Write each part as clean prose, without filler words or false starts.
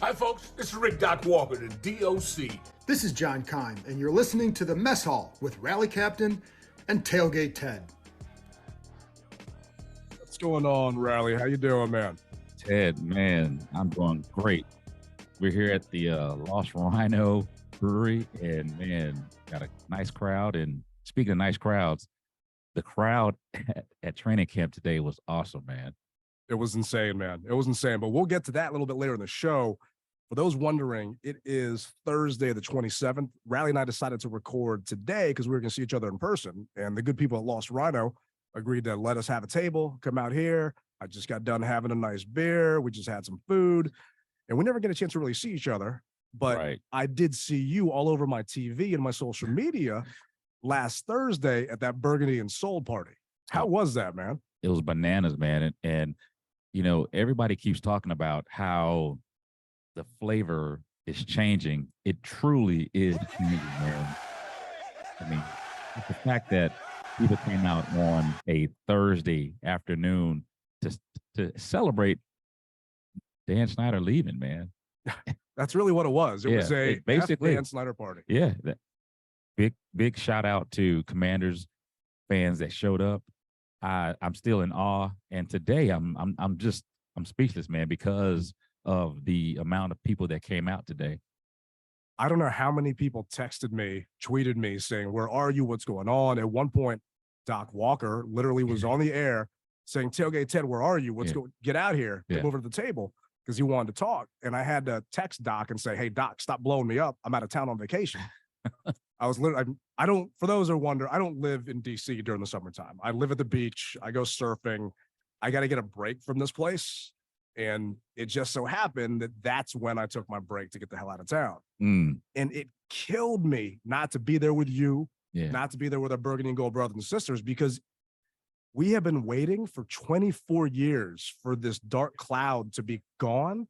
Hi, folks. This is Rick Doc Walker, the DOC. This is John Kime, and you're listening to the Mess Hall with Rally Captain and Tailgate Ted. What's going on, Rally? How you doing, man? Ted, man, I'm doing great. We're here at the Lost Rhino Brewing, and man, got a nice crowd. And speaking of nice crowds, the crowd at training camp today was awesome, man. It was insane, man. It was insane. But we'll get to that a little bit later in the show. For those wondering, it is Thursday, the 27th. Rally and I decided to record today because we were going to see each other in person. And the good people at Lost Rhino agreed to let us have a table, come out here. I just got done having a nice beer. We just had some food. And we never get a chance to really see each other. But Right. I did see you all over my TV and my social media last Thursday at that Burgundy and Soul party. How was that, man? It was bananas, man. And you know, everybody keeps talking about how the flavor is changing. It truly is changing, man. I mean, the fact that people came out on a Thursday afternoon to celebrate Dan Snyder leaving, man. That's really what it was. It was a basically Dan Snyder party. Yeah, big shout out to Commanders fans that showed up. I'm still in awe, and today I'm speechless, man, because of the amount of people that came out today. I don't know how many people texted me, tweeted me saying, "Where are you? What's going on?" At one point, Doc Walker literally was on the air saying, "Tailgate Ted, where are you? What's going? Get out here! Come over to the table," because he wanted to talk. And I had to text Doc and say, "Hey, Doc, stop blowing me up. I'm out of town on vacation." I was literally, I don't, for those who wonder, I don't live in DC during the summertime. I live at the beach. I go surfing. I got to get a break from this place. And it just so happened that that's when I took my break to get the hell out of town. And it killed me not to be there with you, not to be there with our Burgundy and Gold brothers and sisters, because we have been waiting for 24 years for this dark cloud to be gone.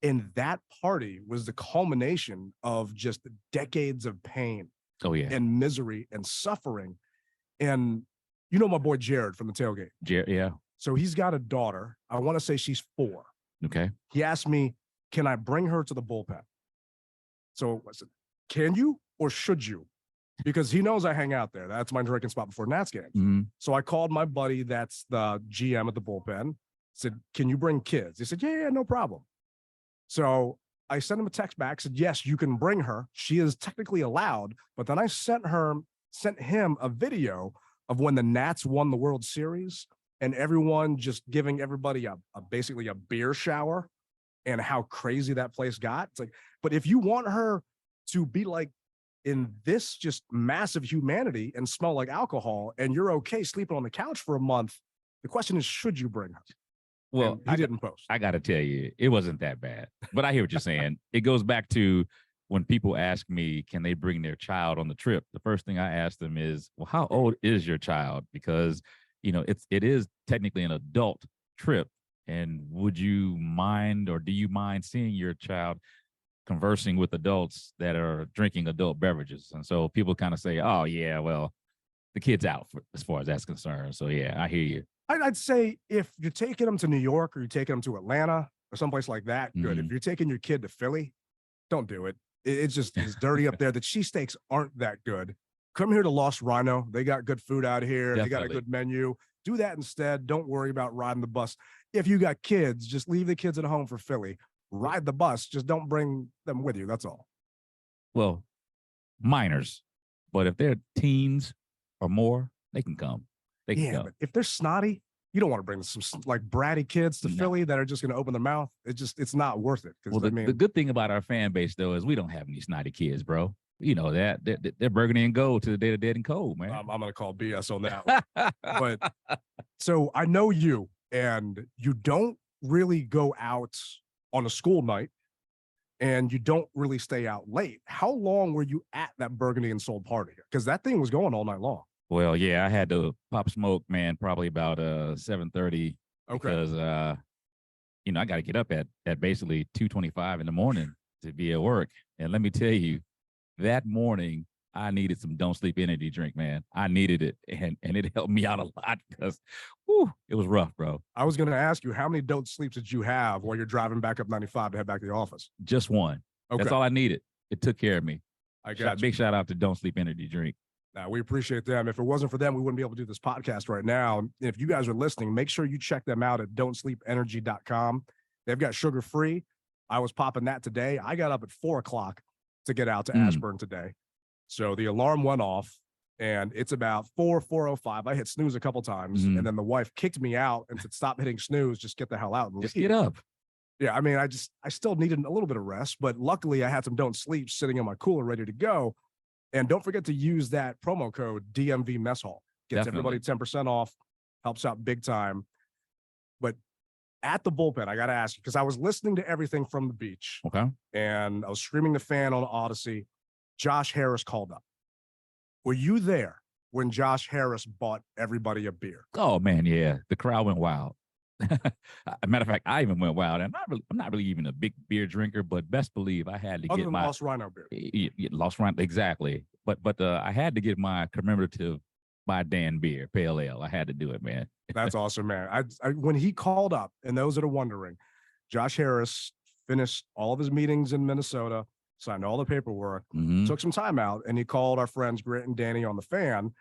And that party was the culmination of just decades of pain and misery and suffering. And you know my boy Jared from the tailgate. Yeah. So he's got a daughter. I want to say she's 4. Okay. He asked me, can I bring her to the bullpen? So I said, can you or should you? Because he knows I hang out there. That's my drinking spot before Nats games. So I called my buddy that's the GM at the bullpen, said, can you bring kids? He said, yeah, no problem. So I sent him a text back, said, yes, you can bring her. She is technically allowed. But then I sent him a video of when the Nats won the World Series and everyone just giving everybody basically a beer shower and how crazy that place got. It's like, but if you want her to be like in this just massive humanity and smell like alcohol and you're okay sleeping on the couch for a month, the question is, should you bring her? Well, he didn't post. I got to tell you, it wasn't that bad. But I hear what you're saying. It goes back to when people ask me, can they bring their child on the trip? The first thing I ask them is, well, how old is your child? Because, you know, it is technically an adult trip. And would you mind, or do you mind seeing your child conversing with adults that are drinking adult beverages? And so people kind of say, oh, yeah, well, the kid's out as far as that's concerned. So, yeah, I hear you. I'd say if you're taking them to New York or you're taking them to Atlanta or someplace like that, good. If you're taking your kid to Philly, don't do it. It's just it's dirty up there. The cheesesteaks aren't that good. Come here to Lost Rhino. They got good food out here. Definitely. They got a good menu. Do that instead. Don't worry about riding the bus. If you got kids, just leave the kids at home for Philly. Ride the bus. Just don't bring them with you. That's all. Well, minors. But if they're teens or more, they can come. But if they're snotty, you don't want to bring some like bratty kids to Philly that are just going to open their mouth. It's not worth it. Well, the good thing about our fan base, though, is we don't have any snotty kids, bro. You know that they're Burgundy and Gold to the day of dead and cold, man. I'm going to call BS on that. But so I know you, and you don't really go out on a school night, and you don't really stay out late. How long were you at that Burgundy and Soul party? Because that thing was going all night long. Well, yeah, I had to pop smoke, man, probably about 7:30. Okay. Because you know, I got to get up at basically 2:25 in the morning to be at work. And let me tell you, that morning I needed some Don't Sleep energy drink, man. I needed it, and it helped me out a lot because, it was rough, bro. I was going to ask you, how many Don't Sleeps did you have while you're driving back up 95 to head back to the office? Just one. Okay. That's all I needed. It took care of me. I got you. Big shout out to Don't Sleep energy drink. Now, we appreciate them. If it wasn't for them, we wouldn't be able to do this podcast right now. And if you guys are listening, make sure you check them out at don'tsleepenergy.com. They've got sugar free. I was popping that today. I got up at 4:00 to get out to Ashburn today. So the alarm went off, and it's about 4:05. I hit snooze a couple times, and then the wife kicked me out and said, "Stop hitting snooze. Just get the hell out and Just leave." get up. Yeah, I mean, I still needed a little bit of rest, but luckily I had some Don't Sleep sitting in my cooler ready to go. And don't forget to use that promo code DMV Mess Hall. Gets everybody 10% off, helps out big time. But at the bullpen, I got to ask you, because I was listening to everything from the beach. Okay. And I was streaming the fan on Odyssey. Josh Harris called up. Were you there when Josh Harris bought everybody a beer? Oh, man, yeah. The crowd went wild. As a matter of fact, I even went wild. And I'm not really even a big beer drinker, but best believe I had to Other get than my Lost Rhino beer. Lost Rhino, exactly. But I had to get my commemorative by Dan beer, pale ale. I had to do it, man. That's awesome, man. When he called up, and those that are wondering, Josh Harris finished all of his meetings in Minnesota, signed all the paperwork, took some time out, and he called our friends Grant and Danny on the fan.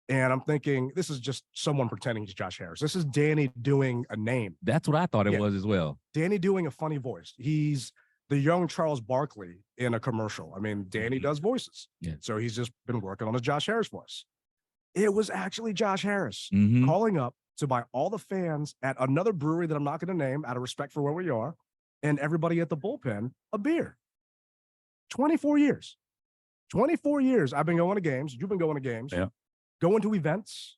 And I'm thinking, this is just someone pretending he's Josh Harris. This is Danny doing a name. That's what I thought it was as well. Danny doing a funny voice. He's the young Charles Barkley in a commercial. I mean, Danny does voices. Yeah. So he's just been working on his Josh Harris voice. It was actually Josh Harris calling up to buy all the fans at another brewery that I'm not going to name out of respect for where we are, and everybody at the bullpen a beer. 24 years. 24 years I've been going to games. You've been going to games. Yeah. Going to events.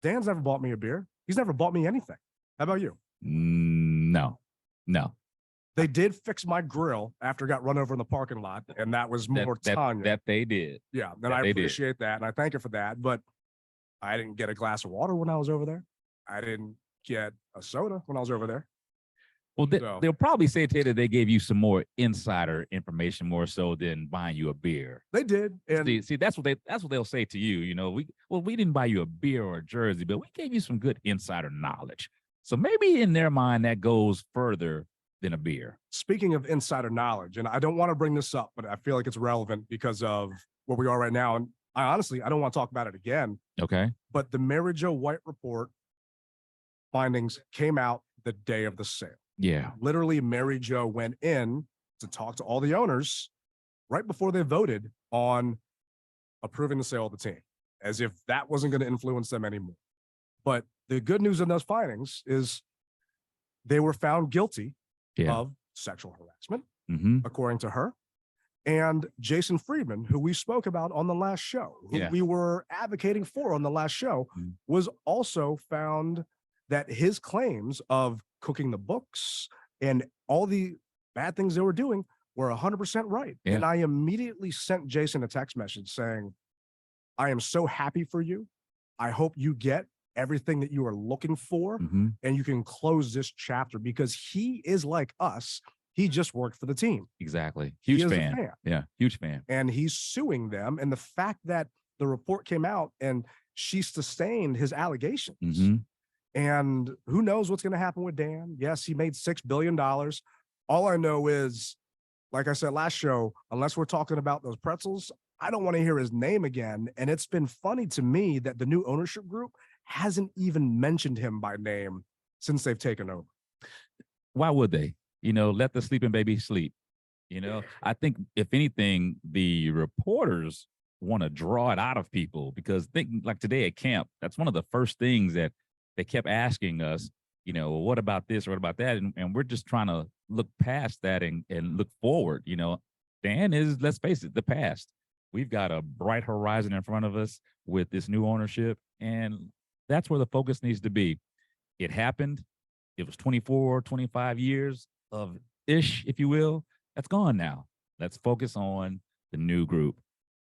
Dan's never bought me a beer. He's never bought me anything. How about you? No. They did fix my grill after it got run over in the parking lot, and that was more Tanya. That they did. Yeah, and I appreciate that, and I thank you for that. But I didn't get a glass of water when I was over there. I didn't get a soda when I was over there. Well, they'll probably say today that they gave you some more insider information, more so than buying you a beer. They did, and see that's what they'll say to you. You know, we didn't buy you a beer or a jersey, but we gave you some good insider knowledge. So maybe in their mind that goes further than a beer. Speaking of insider knowledge, and I don't want to bring this up, but I feel like it's relevant because of where we are right now. And I don't want to talk about it again. Okay. But the Mary Jo White report findings came out the day of the sale. Yeah. Literally, Mary Jo went in to talk to all the owners right before they voted on approving the sale of the team, as if that wasn't going to influence them anymore. But the good news in those findings is they were found guilty of sexual harassment, according to her. And Jason Friedman, who we spoke about on the last show, who we were advocating for on the last show, was also found that his claims of cooking the books and all the bad things they were doing were 100% right. Yeah. And I immediately sent Jason a text message saying, I am so happy for you. I hope you get everything that you are looking for and you can close this chapter, because he is like us. He just worked for the team. Exactly. Huge fan. Yeah. Huge fan. And he's suing them. And the fact that the report came out and she sustained his allegations. And who knows what's going to happen with Dan? Yes, he made $6 billion. All I know is, like I said last show, unless we're talking about those pretzels, I don't want to hear his name again. And it's been funny to me that the new ownership group hasn't even mentioned him by name since they've taken over. Why would they? You know, let the sleeping baby sleep. You know, I think if anything, the reporters want to draw it out of people, because like today at camp, that's one of the first things that they kept asking us, you know, what about this or what about that? And we're just trying to look past that and look forward. You know, Dan is, let's face it, the past. We've got a bright horizon in front of us with this new ownership, and that's where the focus needs to be. It happened. It was 24, 25 years of ish, if you will. That's gone now. Let's focus on the new group.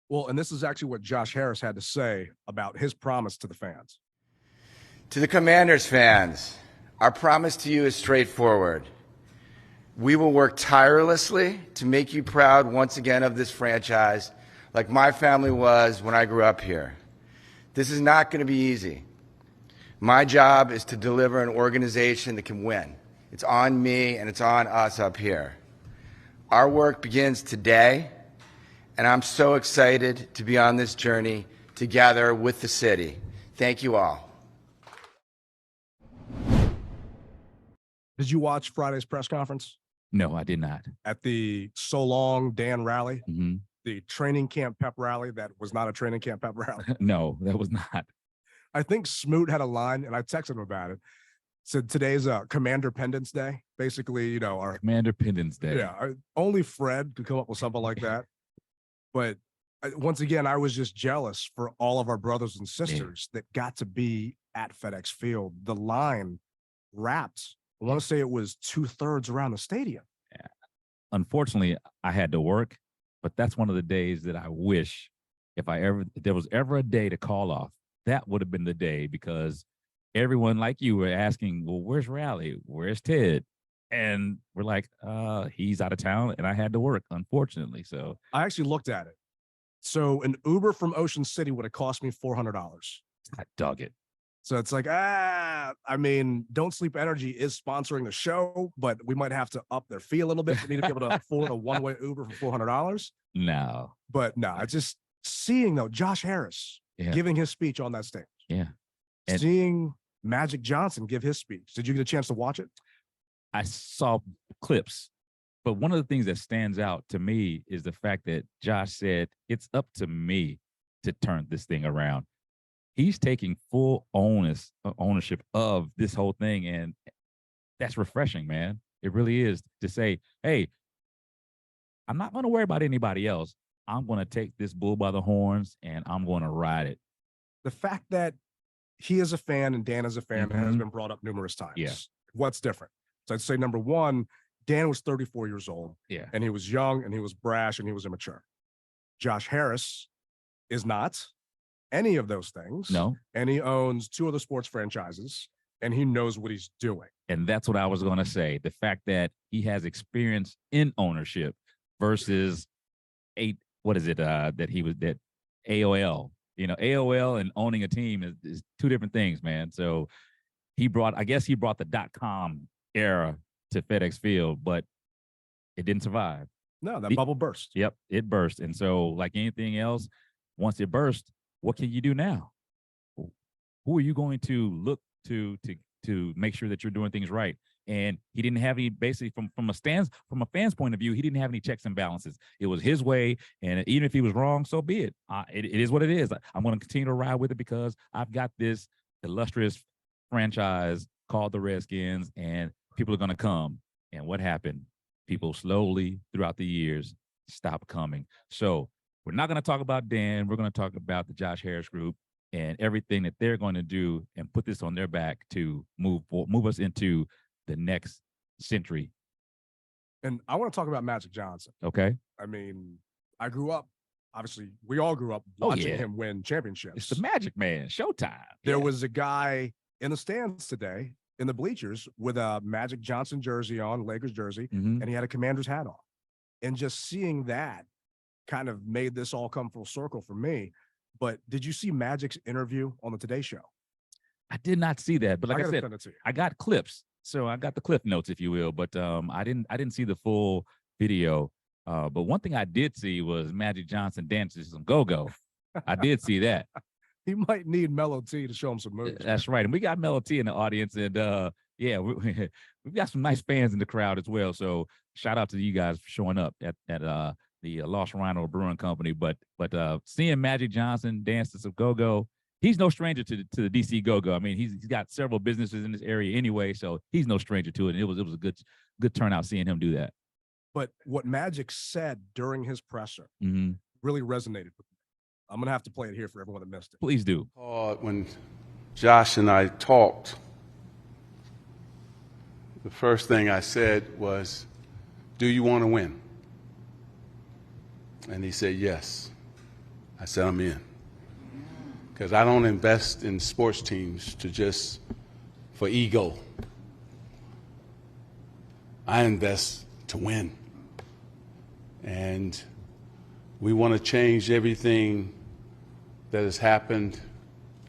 Well, and this is actually what Josh Harris had to say about his promise to the fans. To the Commanders fans, our promise to you is straightforward. We will work tirelessly to make you proud once again of this franchise, like my family was when I grew up here. This is not going to be easy. My job is to deliver an organization that can win. It's on me and it's on us up here. Our work begins today, and I'm so excited to be on this journey together with the city. Thank you all. Did you watch Friday's press conference? No, I did not. At the So Long Dan rally, Mm-hmm. the training camp pep rally that was not a training camp pep rally. No, that was not. I think Smoot had a line, and I texted him about it. Said today's Commander Pendants Day. Basically, you know, our Commander Pendants Day. yeah, only Fred could come up with something like that. But once again, I was just jealous for all of our brothers and sisters that got to be at FedEx Field. The line wrapped. I want to say it was 2/3 around the stadium. Yeah. Unfortunately, I had to work, but that's one of the days that I wish if there was ever a day to call off, that would have been the day, because everyone like you were asking, well, where's Rally? Where's Ted? And we're like, he's out of town, and I had to work, unfortunately. So I actually looked at it. So an Uber from Ocean City would have cost me $400. I dug it. So it's like, I mean, Don't Sleep Energy is sponsoring the show, but we might have to up their fee a little bit for me to be able to afford a one-way Uber for $400. No. But no, it's just seeing, though, Josh Harris giving his speech on that stage. Yeah. And seeing Magic Johnson give his speech. Did you get a chance to watch it? I saw clips, but one of the things that stands out to me is the fact that Josh said, it's up to me to turn this thing around. He's taking full ownership of this whole thing, and that's refreshing, man. It really is, to say, hey, I'm not going to worry about anybody else. I'm going to take this bull by the horns, and I'm going to ride it. The fact that he is a fan and Dan is a fan has been brought up numerous times. Yeah. What's different? So I'd say, number one, Dan was 34 years old. Yeah. And he was young and he was brash and he was immature. Josh Harris is not any of those things. No. And he owns 2 other sports franchises and he knows what he's doing. And that's what I was going to say. The fact that he has experience in ownership versus that AOL, you know, AOL and owning a team is 2 different things, man. So I guess he brought the .com era to FedEx Field, but it didn't survive. No, that bubble burst. Yep, it burst. And so, like anything else, once it burst, what can you do now? Who are you going to look to make sure that you're doing things right? And he didn't have any, basically from a fan's point of view, he didn't have any checks and balances. It was his way, and even if he was wrong, so be it. It is what it is. I'm going to continue to ride with it because I've got this illustrious franchise called the Redskins, and people are going to come. And what happened? People slowly throughout the years stopped coming. So we're not going to talk about Dan. We're going to talk about the Josh Harris group and everything that they're going to do and put this on their back to move us into the next century. And I want to talk about Magic Johnson. Okay. I mean, I grew up, obviously, we all grew up watching him win championships. It's the Magic Man, Showtime. There was a guy in the stands today, in the bleachers, with a Magic Johnson jersey on, Lakers jersey, and he had a Commander's hat on. And just seeing that kind of made this all come full circle for me. But did you see Magic's interview on the Today Show? I did not see that, but like I said, send it to you. I got clips. So I got the clip notes, if you will, but I didn't see the full video. But one thing I did see was Magic Johnson dancing some go-go. I did see that. He might need Mellow T to show him some moves. That's right. And we got Mellow T in the audience, and we've got some nice fans in the crowd as well. So shout out to you guys for showing up at the Lost Rhino Brewing Company. But seeing Magic Johnson dance to some go-go, he's no stranger to the DC go-go. I mean, he's got several businesses in this area anyway, so he's no stranger to it. And it was a good turnout seeing him do that. But what Magic said during his presser really resonated with me. I'm going to have to play it here for everyone that missed it. Please do. When Josh and I talked, the first thing I said was, "Do you want to win?" And he said, "Yes." I said, "I'm in." Because I don't invest in sports teams for ego. I invest to win. And We want to change everything that has happened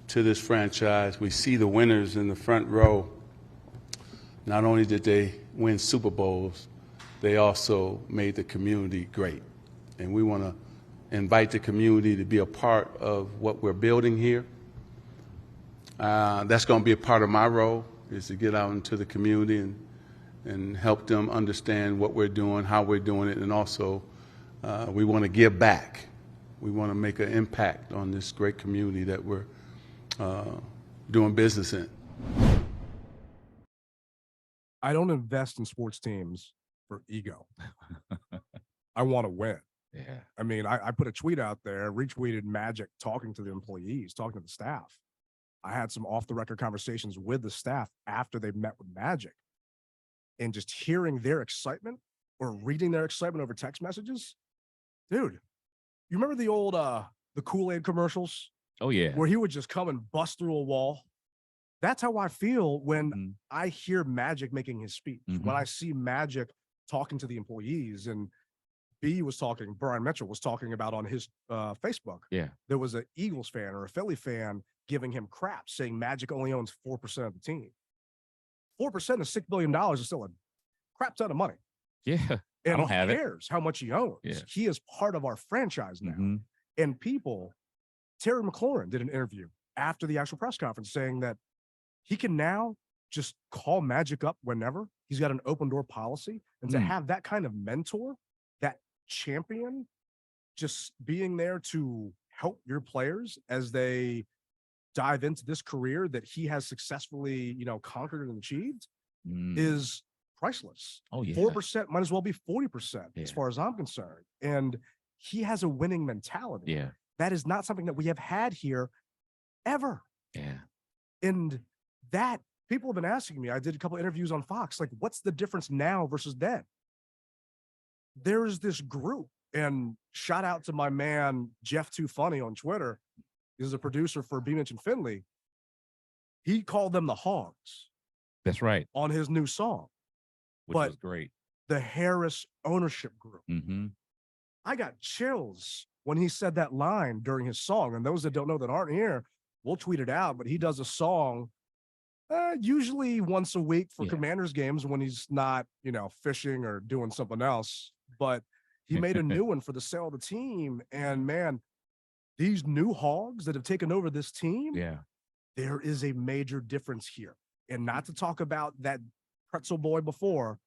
to this franchise. We see the winners in the front row. Not only did they win Super Bowls, they also made the community great. And we want to invite the community to be a part of what we're building here. That's going to be a part of my role, is to get out into the community and help them understand what we're doing, how we're doing it, and also we want to give back. We want to make an impact on this great community that we're doing business in. I don't invest in sports teams for ego. I want to win. Yeah. I mean, I put a tweet out there, retweeted Magic talking to the employees, talking to the staff. I had some off-the-record conversations with the staff after they met with Magic. And just hearing their excitement or reading their excitement over text messages. Dude, you remember the old the Kool-Aid commercials? Oh, yeah. Where he would just come and bust through a wall. That's how I feel when I hear Magic making his speech. When I see Magic talking to the employees, and Brian Mitchell was talking about on his Facebook. Yeah. There was an Eagles fan or a Philly fan giving him crap, saying Magic only owns 4% of the team. 4% of $6 billion is still a crap ton of money. Yeah. And I don't have who cares how much he owns? Yeah. He is part of our franchise now. And Terry McLaurin did an interview after the actual press conference saying that he can now just call Magic up whenever. He's got an open door policy. And to have that kind of mentor, that champion, just being there to help your players as they dive into this career that he has successfully, conquered and achieved is priceless. Oh, yeah. 4% might as well be 40% as far as I'm concerned. And he has a winning mentality. Yeah. That is not something that we have had here ever. Yeah. And that people have been asking me, I did a couple of interviews on Fox, like, what's the difference now versus then? There's this group, and shout out to my man, Jeff Too Funny on Twitter. He's a producer for B. Mitch and Finley. He called them the Hogs. That's right. On his new song. Which was great. The Harris ownership group. I got chills when he said that line during his song. And those that don't know that aren't here, we'll tweet it out. But he does a song usually once a week for Commanders games when he's not, fishing or doing something else. But he made a new one for the sale of the team. And man, these new Hogs that have taken over this team, there is a major difference here. And not to talk about that pretzel boy before,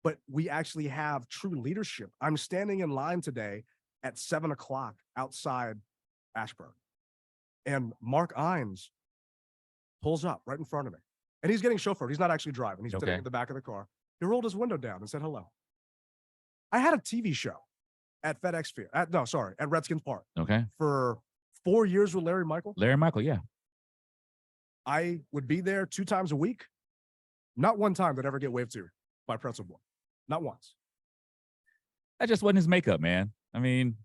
but we actually have true leadership. I'm standing in line today at 7:00 outside Ashburn, and Mark Ines pulls up right in front of me, and he's getting chauffeured. He's not actually driving. He's sitting in the back of the car. He rolled his window down and said hello. I had a TV show at FedEx Field. At Redskins Park. Okay. For 4 years with Larry Michael. Larry Michael, yeah. I would be there 2 times a week. Not one time did I ever get waved to by Pretzel Boy. Not once. That just wasn't his makeup, man. I mean,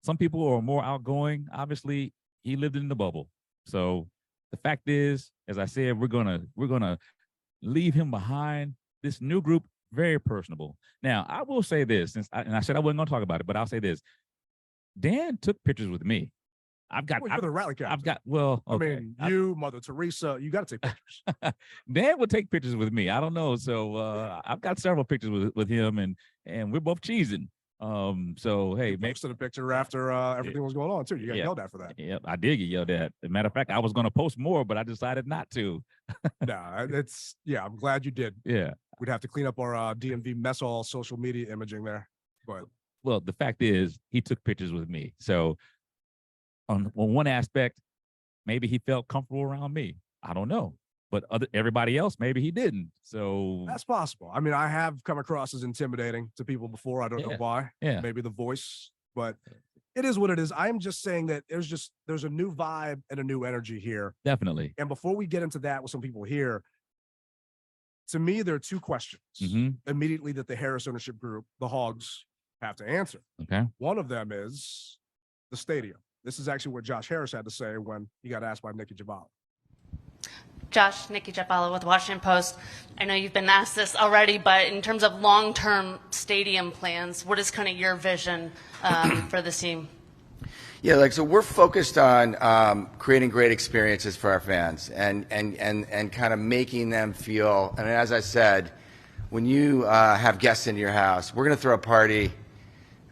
some people are more outgoing. Obviously, he lived in the bubble. So the fact is, as I said, we're gonna leave him behind. This new group, very personable. Now, I will say this, I said I wasn't gonna talk about it, but I'll say this. Dan took pictures with me. You're the rally captain. Okay. I mean, you, Mother Teresa, you got to take pictures. Dan would take pictures with me. I don't know. So I've got several pictures with him, and we're both cheesing. So hey, maybe posted a picture after everything was going on too. You got yelled at for that. Yep, I did get yelled at. As a matter of fact, I was going to post more, but I decided not to. I'm glad you did. Yeah, we'd have to clean up our DMV Mess Hall social media imaging there. But well, the fact is, he took pictures with me. So on one aspect, maybe he felt comfortable around me. I don't know. But everybody else, maybe he didn't. So that's possible. I mean, I have come across as intimidating to people before. I don't know why. Yeah. Maybe the voice, but it is what it is. I'm just saying that there's a new vibe and a new energy here. Definitely. And before we get into that with some people here, to me, there are 2 questions immediately that the Harris ownership group, the Hogs, have to answer. Okay. One of them is the stadium. This is actually what Josh Harris had to say when he got asked by Nikki Jabal. Josh, Nikki Jeffalo with Washington Post. I know you've been asked this already, but in terms of long-term stadium plans, what is kind of your vision for this team? Yeah, so we're focused on creating great experiences for our fans and kind of making them feel. And as I said, when you have guests in your house, we're going to throw a party,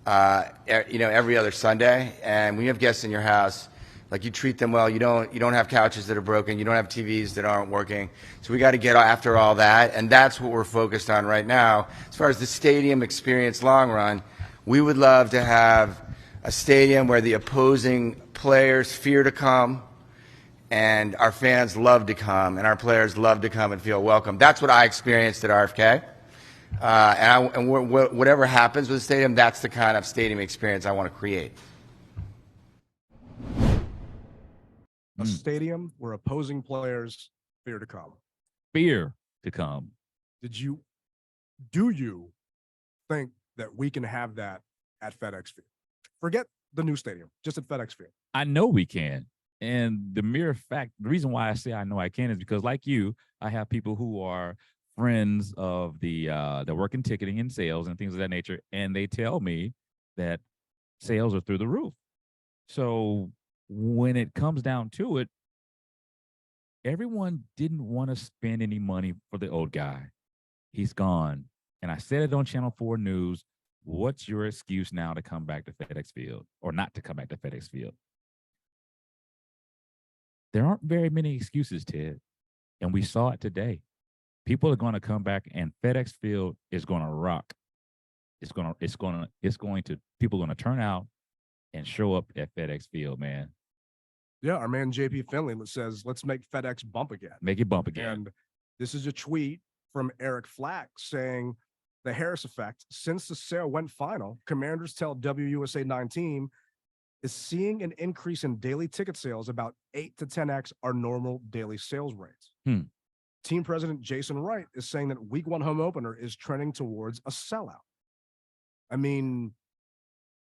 every other Sunday. And when you have guests in your house, like, you treat them well. You don't have couches that are broken. You don't have TVs that aren't working. So we got to get after all that, and that's what we're focused on right now. As far as the stadium experience long run, we would love to have a stadium where the opposing players fear to come, and our fans love to come, and our players love to come and feel welcome. That's what I experienced at RFK. Whatever happens with the stadium, that's the kind of stadium experience I want to create. A stadium where opposing players fear to come. Fear to come. Do you think that we can have that at FedEx Field? Forget the new stadium, just at FedEx Field. I know we can. And the reason why I say I know I can is because, like you, I have people who are friends of that work in ticketing and sales and things of that nature, and they tell me that sales are through the roof. So when it comes down to it, everyone didn't want to spend any money for the old guy. He's gone. And I said it on Channel 4 News. What's your excuse now to come back to FedEx Field, or not to come back to FedEx Field? There aren't very many excuses, Ted. And we saw it today. People are going to come back, and FedEx Field is going to rock. People are going to turn out and show up at FedEx Field, man. Yeah, our man JP Finley says, let's make FedEx bump again. Make it bump again. And this is a tweet from Eric Flack saying, the Harris effect, since the sale went final, Commanders tell WUSA 19 is seeing an increase in daily ticket sales about 8 to 10x our normal daily sales rates. Team president Jason Wright is saying that week 1 home opener is trending towards a sellout. I mean,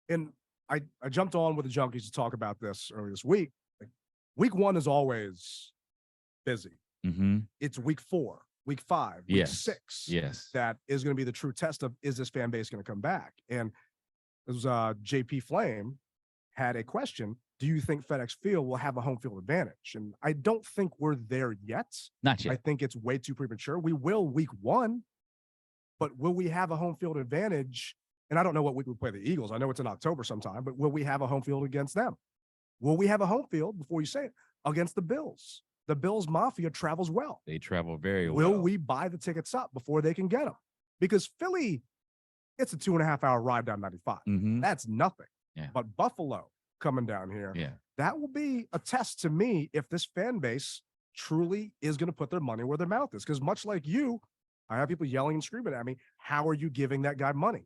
and I jumped on with the Junkies to talk about this earlier this week. Like, week 1 is always busy. It's week 4, week 5, week 6. That is going to be the true test of, is this fan base going to come back? And it was JP Flame had a question. Do you think FedEx Field will have a home field advantage? And I don't think we're there yet. Not yet. I think it's way too premature. We will week 1, but will we have a home field advantage? And I don't know what week we play the Eagles. I know it's in October sometime, but will we have a home field against them? Will we have a home field, before you say it, against the Bills? The Bills Mafia travels well. They travel very well. Will we buy the tickets up before they can get them? Because Philly, it's a 2.5-hour ride down 95. That's nothing. Yeah. But Buffalo coming down here, that will be a test to me if this fan base truly is going to put their money where their mouth is. Because much like you, I have people yelling and screaming at me, how are you giving that guy money?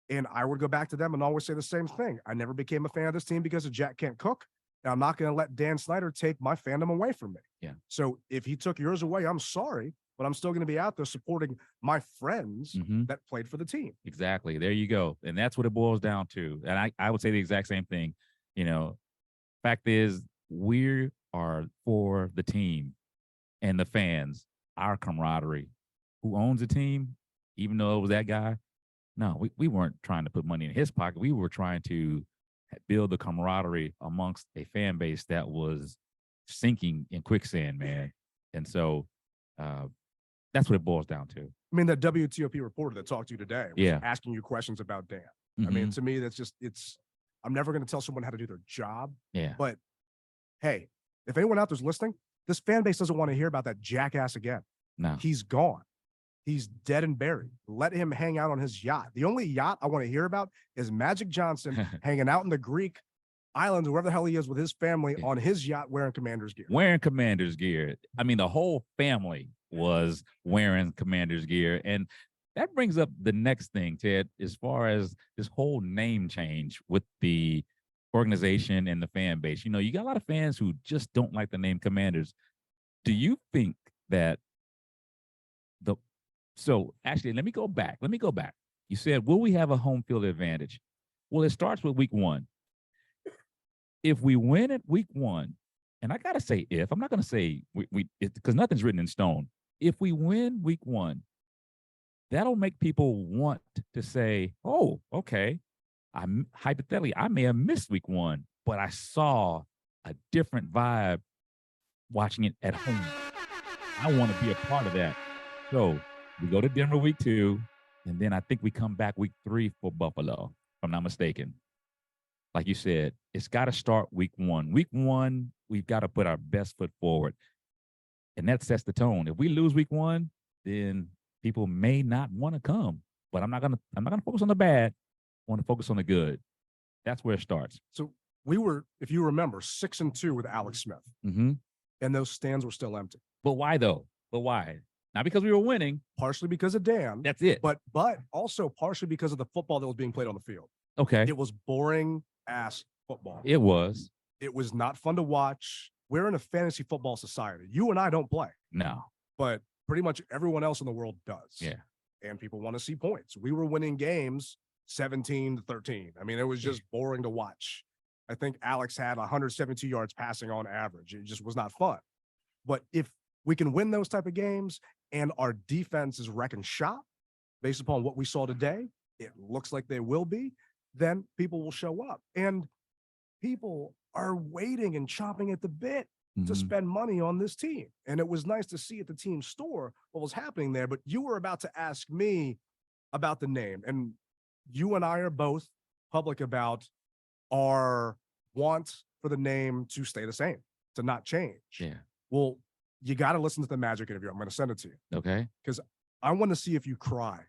And I would go back to them and always say the same thing. I never became a fan of this team because of Jack can't cook. And I'm not going to let Dan Snyder take my fandom away from me. Yeah. So if he took yours away, I'm sorry, but I'm still going to be out there supporting my friends that played for the team. Exactly. There you go. And that's what it boils down to. And I would say the exact same thing. Fact is, we are for the team and the fans, our camaraderie. Who owns the team, even though it was that guy? No, we weren't trying to put money in his pocket. We were trying to build the camaraderie amongst a fan base that was sinking in quicksand, man. And so that's what it boils down to. I mean, that WTOP reporter that talked to you today was asking you questions about Dan. I mean, to me, that's just, I'm never going to tell someone how to do their job. Yeah. But hey, if anyone out there's listening, this fan base doesn't want to hear about that jackass again. No. He's gone. He's dead and buried. Let him hang out on his yacht. The only yacht I want to hear about is Magic Johnson hanging out in the Greek islands, wherever the hell he is, with his family on his yacht wearing Commanders gear. Wearing Commanders gear. I mean, the whole family was wearing Commanders gear. And that brings up the next thing, Ted, as far as this whole name change with the organization and the fan base. You got a lot of fans who just don't like the name Commanders. Do you think that So actually, let me go back. You said, will we have a home field advantage? Well, it starts with week 1. If we win at week 1, and I got to say if. I'm not going to say we because nothing's written in stone. If we win week 1, that'll make people want to say, oh, okay, hypothetically, I may have missed week 1, but I saw a different vibe watching it at home. I want to be a part of that. So we go to Denver week 2, and then I think we come back week 3 for Buffalo, if I'm not mistaken. Like you said, it's got to start week 1. Week 1, we've got to put our best foot forward. And that sets the tone. If we lose week 1, then people may not want to come. But I'm not gonna focus on the bad. I want to focus on the good. That's where it starts. So we were, if you remember, 6-2 with Alex Smith. Mm-hmm. And those stands were still empty. But why though? But why? Not because we were winning. Partially because of Dan. That's it. But also partially because of the football that was being played on the field. Okay. It was boring ass football. It was. It was not fun to watch. We're in a fantasy football society. You and I don't play. No. But pretty much everyone else in the world does. Yeah. And people want to see points. We were winning games 17-13. I mean, it was just boring to watch. I think Alex had 172 yards passing on average. It just was not fun. But if we can win those type of games and our defense is wrecking shop based upon what we saw today, it looks like they will be, then people will show up. And people are waiting and chomping at the bit to spend money on this team. And it was nice to see at the team store what was happening there. But you were about to ask me about the name. And you and I are both public about our want for the name to stay the same, to not change. Yeah. Well, you got to listen to the Magic interview. I'm going to send it to you. Okay. Because I want to see if you cry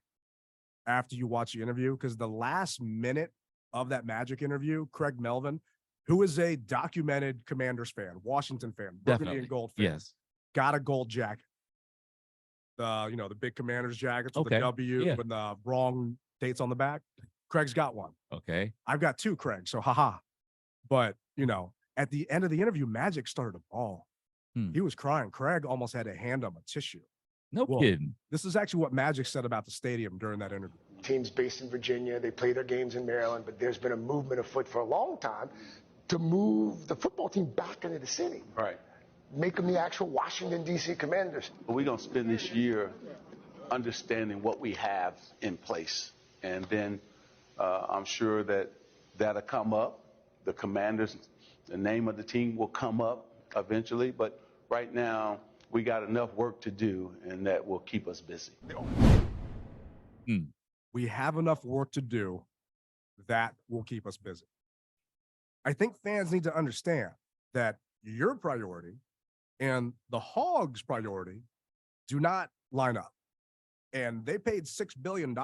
after you watch the interview. Because the last minute of that Magic interview, Craig Melvin, who is a documented Commanders fan, Washington fan, Burgundy and gold fan, yes, got a gold jacket. The big Commanders jackets with the W and the wrong dates on the back. Craig's got one. Okay. I've got 2 Craig, so haha. But, at the end of the interview, Magic started to bawl. He was crying. Craig almost had to hand him a tissue. No kidding. This is actually what Magic said about the stadium during that interview. Teams based in Virginia, they play their games in Maryland, but there's been a movement afoot for a long time to move the football team back into the city. Right. Make them the actual Washington, D.C. Commanders. We're going to spend this year understanding what we have in place. And then I'm sure that'll come up. The Commanders, the name of the team will come up eventually. But right now, we got enough work to do, and that will keep us busy. We have enough work to do that will keep us busy. I think fans need to understand that your priority and the Hogs' priority do not line up. And they paid $6 billion,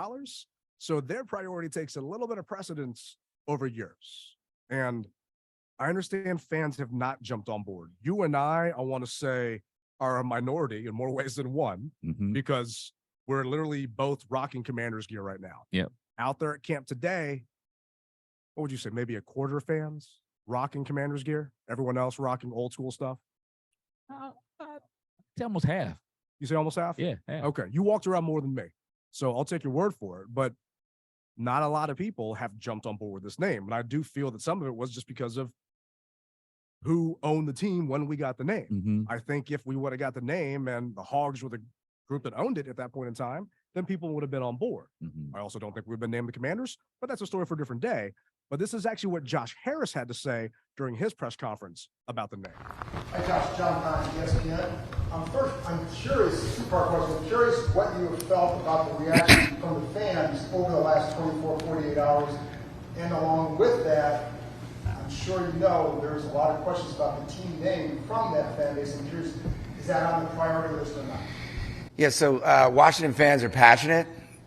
so their priority takes a little bit of precedence over yours. And I understand fans have not jumped on board. You and I want to say, are a minority in more ways than one, because we're literally both rocking Commanders gear right now. Yep. Out there at camp today, what would you say? Maybe a quarter fans rocking Commanders gear? Everyone else rocking old school stuff? It's almost half. You say almost half? Yeah. Half. Okay. You walked around more than me, so I'll take your word for it. But not a lot of people have jumped on board with this name. And I do feel that some of it was just because of who owned the team when we got the name. I think if we would have got the name and the Hogs were the group that owned it at that point in time, then people would have been on board. I also don't think we've been named the Commanders, but that's a story for a different day. But this is actually what Josh Harris had to say during his press conference about the name. Hi, Josh. John Hines, ESPN. First, I'm curious, two-part question. I'm curious what you have felt about the reaction from the fans over the last 24, 48 hours. And along with that, I'm sure you know there's a lot of questions about the team name from that fan base. I'm curious, is that on the priority list or not? Yeah, so Washington fans are passionate.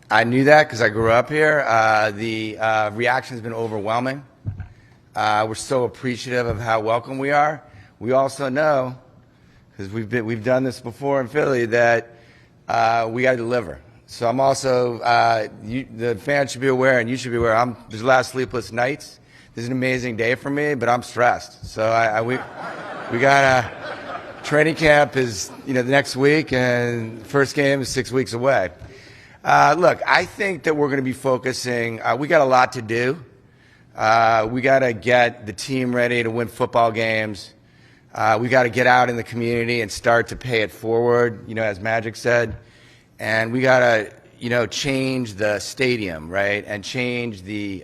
I knew that because I grew up here. The reaction has been overwhelming. We're so appreciative of how welcome we are. We also know, because we've done this before in Philly, that we got to deliver. So I'm also the fans should be aware, and you should be aware. There's a lot of sleepless nights. This is an amazing day for me, but I'm stressed. So we got training camp is the next week, and first game is 6 weeks away. Look, I think that we're going to be focusing. We got a lot to do. We got to get the team ready to win football games. We got to get out in the community and start to pay it forward, as Magic said. And we got to, change the stadium, right? And change the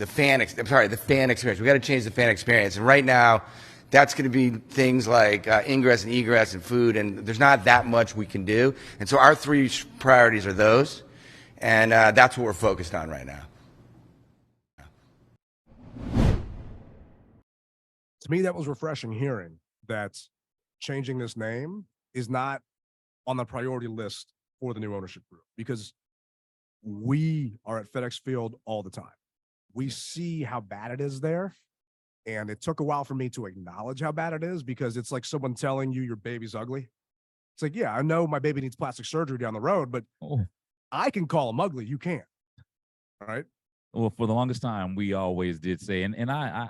fan experience. We got to change the fan experience. And right now, that's going to be things like ingress and egress and food, and there's not that much we can do. And so our 3 priorities are those, and that's what we're focused on right now. To me, that was refreshing hearing that changing this name is not on the priority list for the new ownership group, because we are at FedEx Field all the time. We see how bad it is there. And it took a while for me to acknowledge how bad it is, because it's like someone telling you your baby's ugly. It's like, yeah, I know my baby needs plastic surgery down the road, but I can call him ugly. You can't. All right. Well, for the longest time, we always did say, and I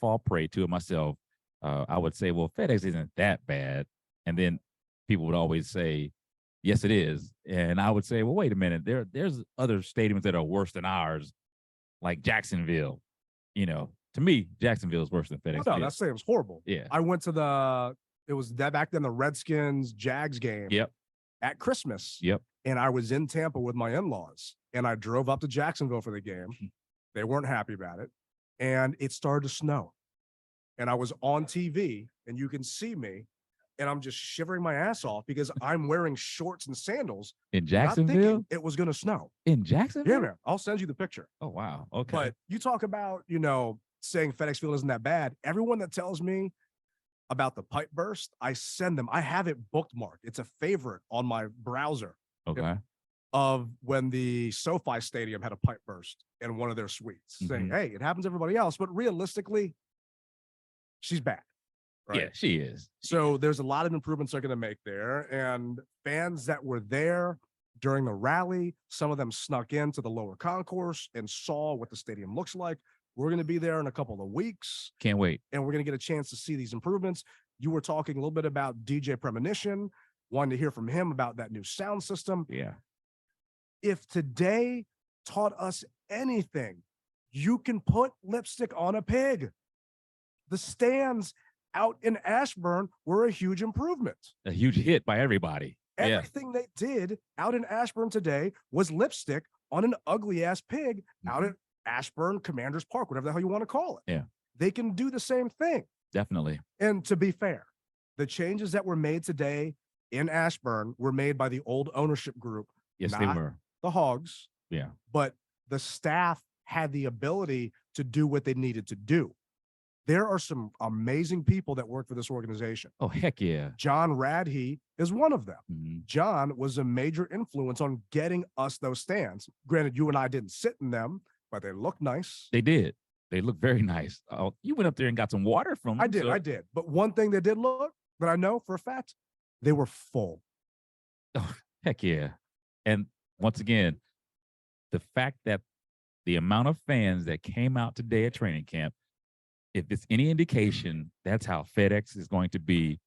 fall prey to it myself. I would say, well, FedEx isn't that bad. And then people would always say, yes, it is. And I would say, well, wait a minute. There's other stadiums that are worse than ours, like Jacksonville. To me, Jacksonville is worse than FedEx. No, that stadium's horrible. Yeah. I went to it was back then, the Redskins Jags game. Yep. At Christmas. Yep. And I was in Tampa with my in-laws, and I drove up to Jacksonville for the game. They weren't happy about it. And it started to snow. And I was on TV, and you can see me, and I'm just shivering my ass off because I'm wearing shorts and sandals. In Jacksonville? It was going to snow. In Jacksonville? Yeah, man. I'll send you the picture. Oh, wow. Okay. But you talk about, saying FedEx Field isn't that bad. Everyone that tells me about the pipe burst, I send them. I have it bookmarked. It's a favorite on my browser. Okay. Of when the SoFi Stadium had a pipe burst in one of their suites, saying, hey, it happens to everybody else, but realistically, she's bad. Right? Yeah, she is. So there's a lot of improvements they're going to make there. And fans that were there during the rally, some of them snuck into the lower concourse and saw what the stadium looks like. We're going to be there in a couple of weeks. Can't wait. And we're going to get a chance to see these improvements. You were talking a little bit about DJ Premonition, wanting to hear from him about that new sound system. Yeah. If today taught us anything, you can put lipstick on a pig. The stands out in Ashburn were a huge improvement. A huge hit by everybody. Everything they did out in Ashburn today was lipstick on an ugly ass pig out at Ashburn Commanders Park, whatever the hell you want to call it. Yeah. They can do the same thing. Definitely. And to be fair, the changes that were made today in Ashburn were made by the old ownership group. Yes, they were. The Hogs. Yeah. But the staff had the ability to do what they needed to do. There are some amazing people that work for this organization. Oh, heck yeah. John Radhe is one of them. Mm-hmm. John was a major influence on getting us those stands. Granted, you and I didn't sit in them, but they look nice. They did. They look very nice. Oh, you went up there and got some water from them. I did. But one thing they did look that I know for a fact, they were full. Oh, heck yeah. And once again, the fact that the amount of fans that came out today at training camp, if it's any indication, that's how FedEx is going to be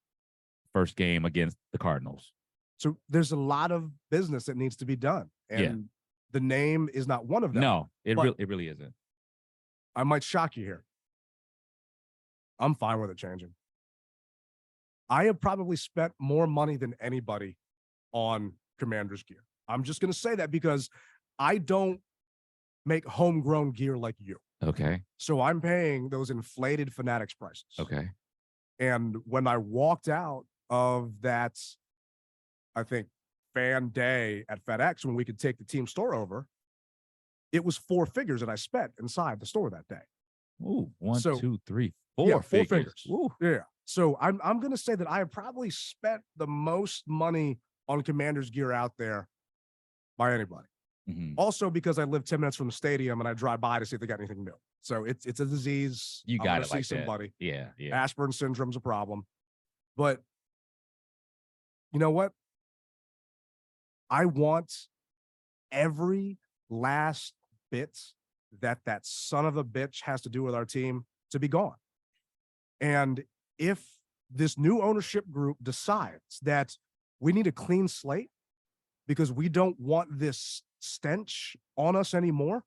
first game against the Cardinals. So there's a lot of business that needs to be done. And the name is not one of them. No, it really isn't. I might shock you here. I'm fine with it changing. I have probably spent more money than anybody on Commander's gear. I'm just going to say that because I don't make homegrown gear like you. Okay. So I'm paying those inflated Fanatics prices. Okay. And when I walked out of that, I think, fan day at FedEx, when we could take the team store over, it was 4 figures that I spent inside the store that day. Ooh, 1, 2, 3, 4 yeah, 4 figures. figures. Ooh. Yeah. So I'm going to say that I have probably spent the most money on Commander's gear out there by anybody. Mm-hmm. Also because I live 10 minutes from the stadium and I drive by to see if they got anything new. So it's a disease. You got to it like see somebody. that. Yeah, yeah. Ashburn syndrome's a problem. But you know what? I want every last bit that son of a bitch has to do with our team to be gone. And if this new ownership group decides that we need a clean slate because we don't want this stench on us anymore,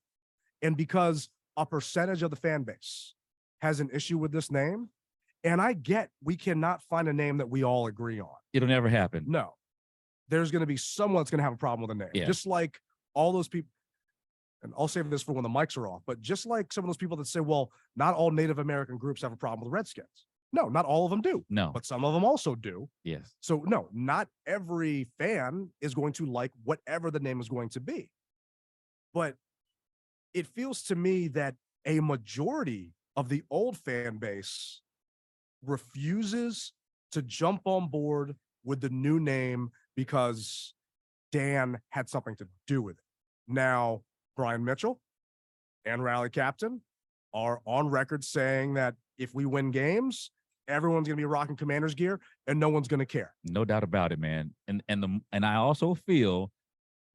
and because a percentage of the fan base has an issue with this name, And I get we cannot find a name that we all agree on. It'll never happen. No. There's going to be someone that's going to have a problem with a name. Yeah. Just like all those people, and I'll save this for when the mics are off, but just like some of those people that say, well, not all Native American groups have a problem with Redskins. No, not all of them do. No. But some of them also do. Yes. So no, not every fan is going to like whatever the name is going to be. But it feels to me that a majority of the old fan base refuses to jump on board with the new name because Dan had something to do with it. Now, Brian Mitchell and Rally Captain are on record saying that if we win games, everyone's going to be rocking Commanders gear and no one's going to care. No doubt about it, man. And I also feel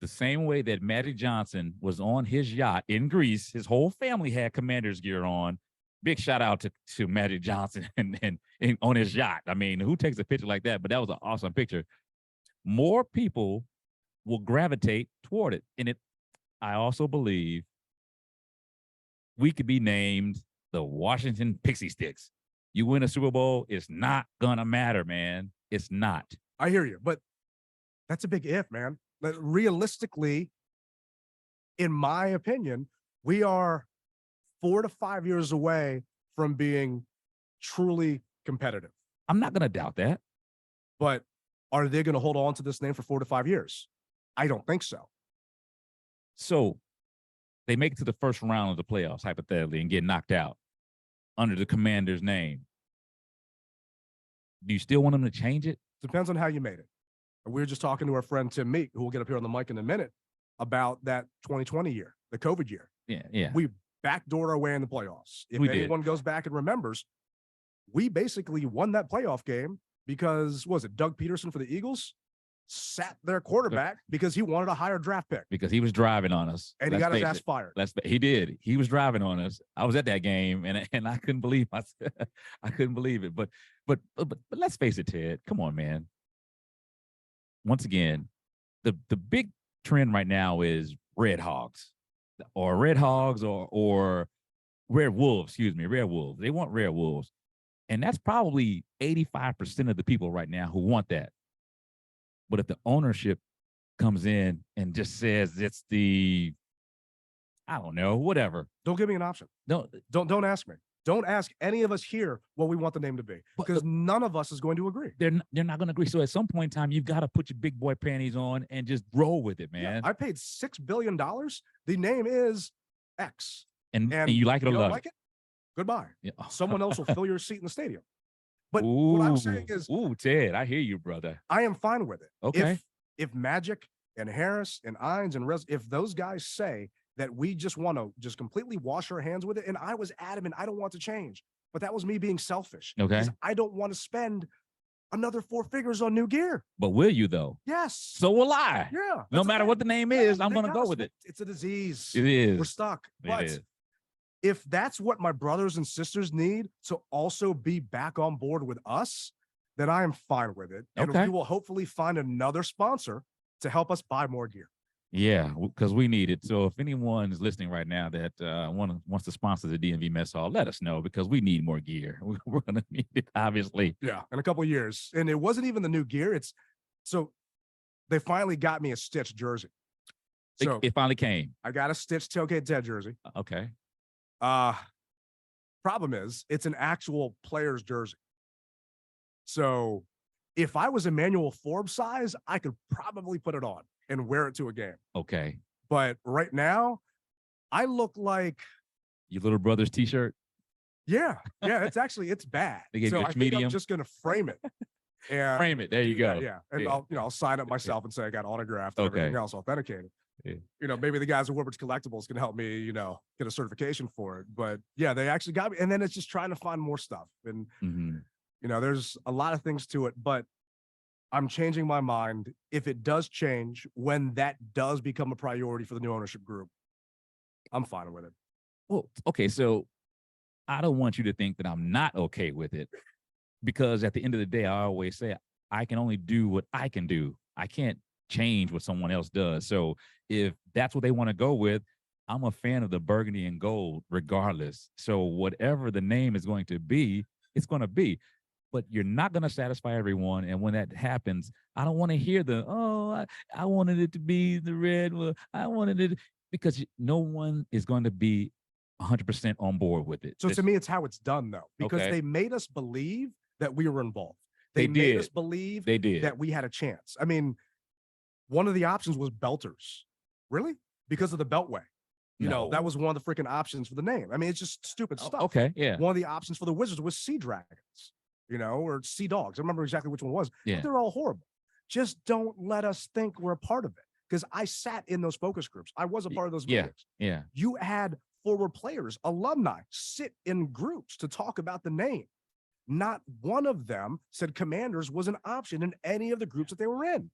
the same way that Magic Johnson was on his yacht in Greece. His whole family had Commanders gear on. Big shout out to Magic Johnson and on his yacht. I mean, who takes a picture like that? But that was an awesome picture. More people will gravitate toward it. And I also believe we could be named the Washington Pixie Sticks. You win a Super Bowl, it's not gonna matter, man. It's not. I hear you, but that's a big if, man. But realistically, in my opinion, we are 4 to 5 years away from being truly competitive. I'm not gonna doubt that. But are they going to hold on to this name for 4 to 5 years? I don't think so. So they make it to the first round of the playoffs, hypothetically, and get knocked out under the Commander's name. Do you still want them to change it? Depends on how you made it. And we were just talking to our friend Tim Meek, who will get up here on the mic in a minute, about that 2020 year, the COVID year. Yeah. We backdoored our way in the playoffs. If anyone goes back and remembers, we basically won that playoff game because, what was it, Doug Peterson for the Eagles sat their quarterback because he wanted a higher draft pick. Because he was driving on us. And he got his ass fired. He did. He was driving on us. I was at that game, and I couldn't believe myself. I couldn't believe it. But let's face it, Ted. Come on, man. Once again, the big trend right now is Red Hogs or Red Wolves. Excuse me, Red Wolves. They want Red Wolves. And that's probably 85% of the people right now who want that. But if the ownership comes in and just says it's I don't know, whatever. Don't give me an option. Don't ask me. Don't ask any of us here what we want the name to be, because none of us is going to agree. They're not going to agree. So at some point in time, you've got to put your big boy panties on and just roll with it, man. Yeah, I paid $6 billion. The name is X. And you like it or love it? Goodbye. Yeah. Someone else will fill your seat in the stadium. But ooh, what I'm saying is, Ted, I hear you, brother. I am fine with it. Okay. If Magic and Harris and Ines and if those guys say that we just want to just completely wash our hands with it, and I was adamant, I don't want to change, but that was me being selfish. Okay. I don't want to spend another 4 figures on new gear. But will you though? Yes. So will I. Yeah. No matter what the name is, I'm going to go with it. It's a disease. It is. We're stuck. But it is. If that's what my brothers and sisters need to also be back on board with us, then I am fine with it. And we will hopefully find another sponsor to help us buy more gear. Yeah, because we need it. So if anyone is listening right now that wants to sponsor the DMV Mess Hall, let us know, because we need more gear. We're going to need it, obviously. Yeah, in a couple of years. And it wasn't even the new gear. So they finally got me a Stitch jersey. So it finally came. I got a Stitch Tailgate Ted jersey. Okay. Problem is, it's an actual player's jersey. So if I was Emmanuel Forbes size, I could probably put it on and wear it to a game. Okay. But right now, I look like your little brother's t-shirt. Yeah. It's bad. They gave so you I a think medium. I'm just gonna frame it. And frame it. There you go. Yeah. And I'll sign up myself and say I got autographed and everything else authenticated. Yeah. Maybe the guys at Woodward's Collectibles can help me, get a certification for it. But yeah, they actually got me. And then it's just trying to find more stuff. And there's a lot of things to it, but I'm changing my mind. If it does change, when that does become a priority for the new ownership group, I'm fine with it. Well, okay, so I don't want you to think that I'm not okay with it, because at the end of the day, I always say I can only do what I can do. I can't change what someone else does. So if that's what they want to go with, I'm a fan of the burgundy and gold regardless. So whatever the name is going to be, it's going to be. But you're not going to satisfy everyone. And when that happens, I don't want to hear I wanted it to be the red. Well, I wanted it, because no one is going to be 100% on board with it. So to me, it's how it's done, though, because Okay. they made us believe that we were involved. They They made did. us believe They did. that we had a chance. I mean, one of the options was Belters. Really? Because of the Beltway. You know, that No. was one of the freaking options for the name. I mean, it's just stupid stuff. Okay, yeah. One of the options for the Wizards was Sea Dragons, you know, or Sea Dogs. I remember exactly which one it was. Yeah. But they're all horrible. Just don't let us think we're a part of it. Because I sat in those focus groups. I was a part of those Yeah, meetings. yeah. You had former players, alumni, sit in groups to talk about the name. Not one of them said Commanders was an option in any of the groups that they were in.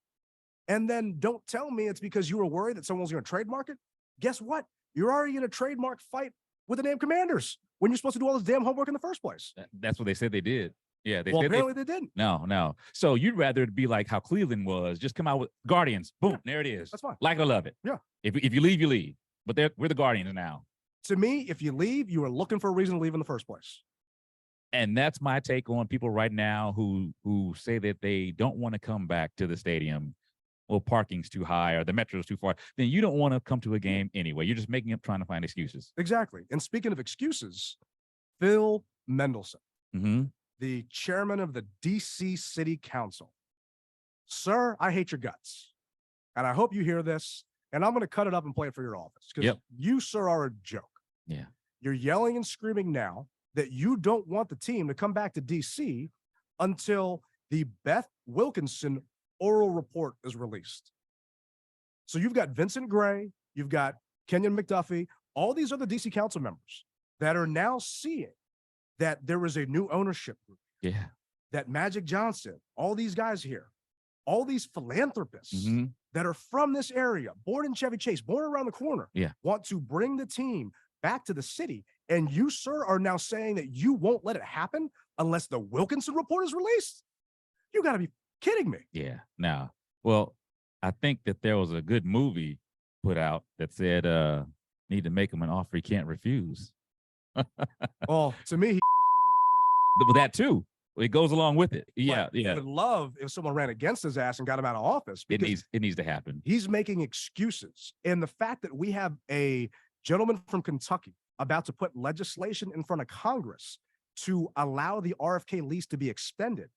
And then don't tell me it's because you were worried that someone was going to trademark it. Guess what? You're already in a trademark fight with the name Commanders when you're supposed to do all this damn homework in the first place. That's what they said they did. Yeah, they Well, said apparently they didn't. No. So you'd rather it be like how Cleveland was, just come out with Guardians. Boom, there it is. That's fine. Like it or love it. Yeah. If you leave, you leave. But we're the Guardians now. To me, if you leave, you are looking for a reason to leave in the first place. And that's my take on people right now who say that they don't want to come back to the stadium. Well, parking's too high or the metro's too far. Then you don't want to come to a game anyway. You're just making up, trying to find excuses. Exactly. And speaking of excuses, Phil Mendelssohn, Mm-hmm. the chairman of the DC City Council. Sir, I hate your guts. And I hope you hear this. And I'm going to cut it up and play it for your office. Because Yep. you, sir, are a joke. Yeah. You're yelling and screaming now that you don't want the team to come back to DC until the Beth Wilkinson oral report is released. So you've got Vincent Gray, you've got Kenyon McDuffie, all these other DC council members that are now seeing that there is a new ownership group, Yeah. that Magic Johnson, all these guys here, all these philanthropists Mhm. that are from this area, born in Chevy Chase, born around the corner, Yeah. want to bring the team back to the city. And you, sir, are now saying that you won't let it happen unless the Wilkinson report is released? You got to be kidding me. Yeah. Now, well, I think that there was a good movie put out that said need to make him an offer he can't refuse. Well, to me, But that too. It goes along with it. Yeah, I yeah. would love if someone ran against his ass and got him out of office. It Because needs to happen. he's making excuses. And the fact that we have a gentleman from Kentucky about to put legislation in front of Congress to allow the RFK lease to be extended,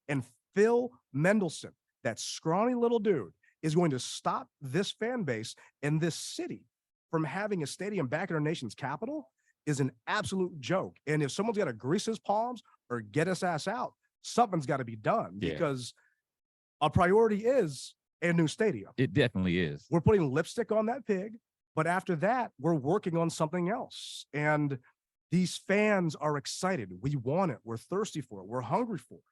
and Phil Mendelssohn, that scrawny little dude, is going to stop this fan base and this city from having a stadium back in our nation's capital is an absolute joke. And if someone's got to grease his palms or get his ass out, something's got to be done, Yeah. because a priority is a new stadium. It definitely is. We're putting lipstick on that pig, but after that, we're working on something else. And these fans are excited. We want it. We're thirsty for it. We're hungry for it.